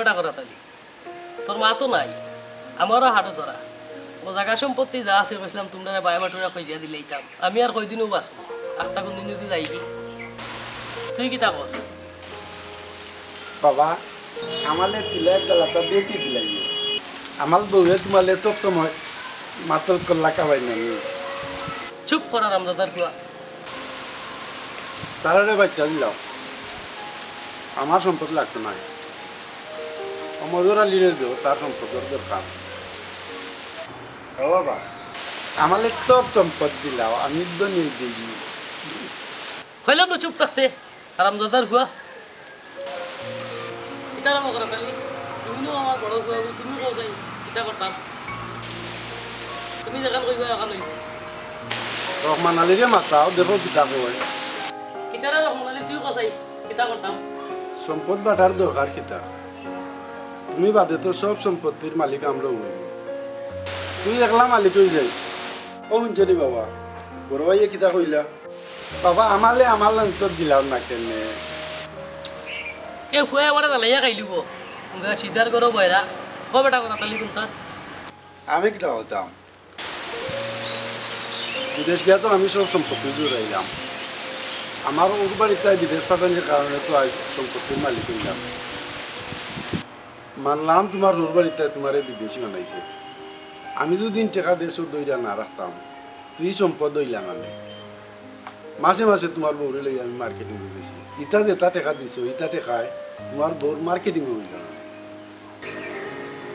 বেটা করা তালি তোর মা তো নাই আমারও হাঁটু ধরা ও জায়গা সম্পত্তি যা আছে কইছিলাম তোমরা বায়োবাটুরা কইয়া দিলেইতাম আমি আর কয়দিনও বাঁচবো আটটা কোন দিন যদি যাই কি তুই কি তা কস বাবা আমালে তিলে গলাটা বেটি দিলাই আমার বউয়ে তোমালে তো তোমার মাতল কল্লা কাবাই না চুপ করা রামদাদার কুয়া তারারে বাচ্চা দিলাম আমার সম্পদ লাগতো না মজুরা লিরে দেবো তার সম্পদের দরকার ও বাবা আমালে তো সম্পদ দিলাও আমি তো নিয়ে দিই হইলাম না চুপ থাকতে রামদাদার কুয়া এটা রাম করা তালি তুমিও আমার বড় কুয়া তুমিও কও যাই এটা করতাম তুমি যেখান কইবা এখান হইব রহমান আলীরে মাতাও দেখো কিতাব হয় কিতারা রহমান আলী তুই কসাই কিতা করতাম সম্পদ বাটার দরকার কিতা তুমি বাদে তো সব সম্পত্তির মালিক আমরা হই তুই একলা মালিক হয়ে যাইস ও শুনছনি বাবা বড় ভাইয়ে কিতা কইলা বাবা আমালে আমার লাঞ্চত দিলাম না কেনে এ ফুয়ে আমার দালাইয়া খাইলিব সিদ্ধার করো বয়রা কবেটা করা তালি কোনটা আমি কিতা হতাম বিদেশ গিয়া তো আমি সব সম্পত্তি জুড়াইলাম আমার ওর বাড়িতে বিদেশ পাঠানোর কারণে তো আজ সম্পত্তির মালিক হইলাম মানলাম তোমার ওর বাড়িতে তোমার বিদেশি বানাইছে আমি যদি টাকা দেড়শো দইরা না রাখতাম তুই সম্পদ হইলা মানে মাসে মাসে তোমার বউরে লই আমি মার্কেটিং দিয়েছি ইটা যেটা টাকা দিছো ইটা টাকায় তোমার বউর মার্কেটিং হইল না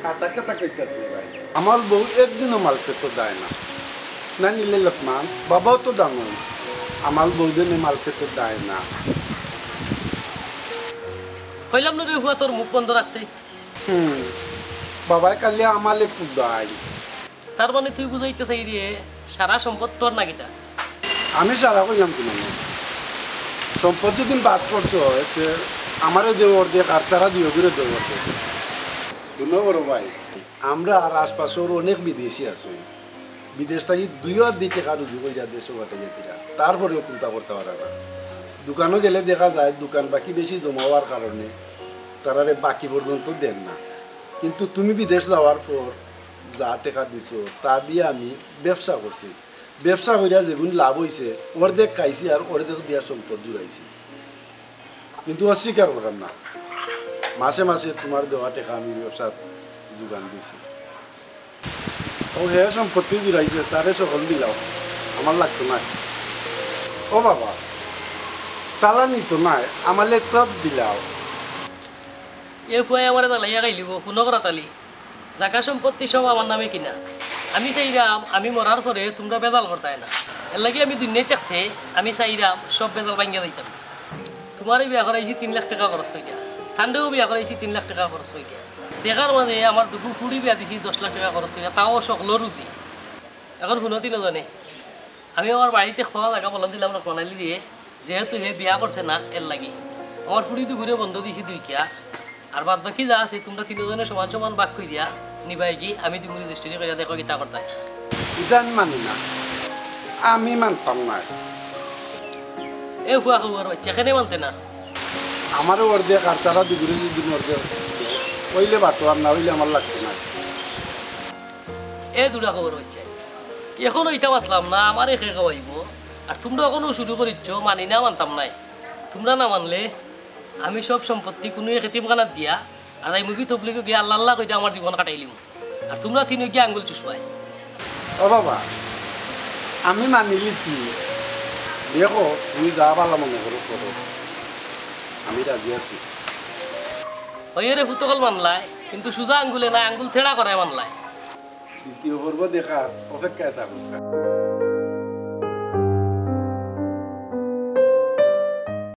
কাতা কাতা কইতা ভাই আমার বউ একদিনও মালকে তো দেয় না না নিলে লোকমান বাবাও তো দাম আমার বউদের মালকে তো দেয় না হইলাম না রে হুয়া তোর মুখ বন্ধ রাখতে বাবাই কালি আমালে পুদাই তার মানে তুই বুঝাইতে চাই রে সারা সম্পদ তোর না কিটা আমি সারা কইলাম কি মানে সম্পদ যদি বাদ করতে হয় আমারও দেওয়ার দিয়ে আর তারা দিয়ে ঘুরে দেওয়ার শুনো বড় ভাই আমরা আর আশপাশের অনেক বিদেশি আছে বিদেশ থেকে 2 টাকা রুজি করে দেশে পাঠাইয়া দিরা তারপরেও চিন্তা করতে পারে না দোকানও গেলে দেখা যায় দোকান বাকি বেশি জমা হওয়ার কারণে তারারে বাকি পর্যন্ত দেন না কিন্তু তুমি বিদেশ যাওয়ার পর যা টাকা দিছো তা দিয়ে আমি ব্যবসা করছি ব্যবসা করিয়া যেগুন লাভ হয়েছে অর্ধেক খাইছি আর অর্ধেক দিয়া সম্পদ জুড়াইছি কিন্তু অস্বীকার করার না মাসে মাসে তোমার দেওয়া টাকা আমি ব্যবসার যোগান দিছি ও হে সম্পত্তি জুড়াইছে তারে সকল দিলাও আমার লাগতো না ও বাবা তালা নিত নাই আমার ল্যাপটপ দিলাও এ ফুয়াই আমার দালাইয়া খাইলিব শুনো করা তালি জায়গা সম্পত্তি সব আমার নামে কিনা আমি চাইরাম আমি মরার পরে তোমরা বেজাল করতাই না এর লাগে আমি দুনিয়ায় থাকতে আমি চাইরাম সব বেজাল ভাঙ্গিয়া দিতাম তোমারই বিয়া করাইছি 3 লাখ টাকা খরচ করে দিয়া ঠান্ডাও বিয়া করাইছি 3 লাখ টাকা খরচ করে দিয়া দেখার মাঝে আমার দুপুর ফুড়ি বিয়া দিছি 10 লাখ টাকা খরচ করে তাও সকল রুচি এখন শুনতি নজানে আমি আমার বাড়িতে খাওয়া জায়গা বললাম দিলাম না প্রণালী দিয়ে যেহেতু হে বিয়া করছে না এর লাগি আমার ফুড়ি দুপুরে বন্ধ দিছি 2 কিয়া আর বাদ বাকি যা আছে তোমরা 3 জনে সমান সমান ভাগ করে দিয়া নিবাই কি আমি তুমি রেজিস্ট্রি করে দেখো কিতা করতে এটা আমি মানি না আমি মানতাম না এ ফুয়া খবর বাচ্চা কেন মানতে না আমারও অর্ধেক আর তারা দুগুরে যদি অর্ধেক হইলে বাটো আর না হইলে আমার লাগতো না এ দুটা খবর হচ্ছে এখন ওইটা মাতলাম না আমার একে খাওয়াইব আর তোমরা এখনো শুরু করিচ্ছ মানি না মানতাম নাই তোমরা না মানলে আমি সব সম্পত্তি কোনো এতিমখানাত দিয়া আর এই মুভি তবলিকে গিয়ে আল্লাহ আল্লাহ কইতে আমার জীবন কাটাইলিম আর তোমরা তিন গিয়ে আঙ্গুল চুষবাই ও বাবা আমি মানিলি কি দেখো তুমি যা ভালো মনে করো করো আমি রাজি আছি ওইরে ফুতকল মানলাই কিন্তু সুজা আঙ্গুলে না আঙ্গুল থেড়া করে মানলাই দ্বিতীয় পর্ব দেখার অপেক্ষায় থাকুক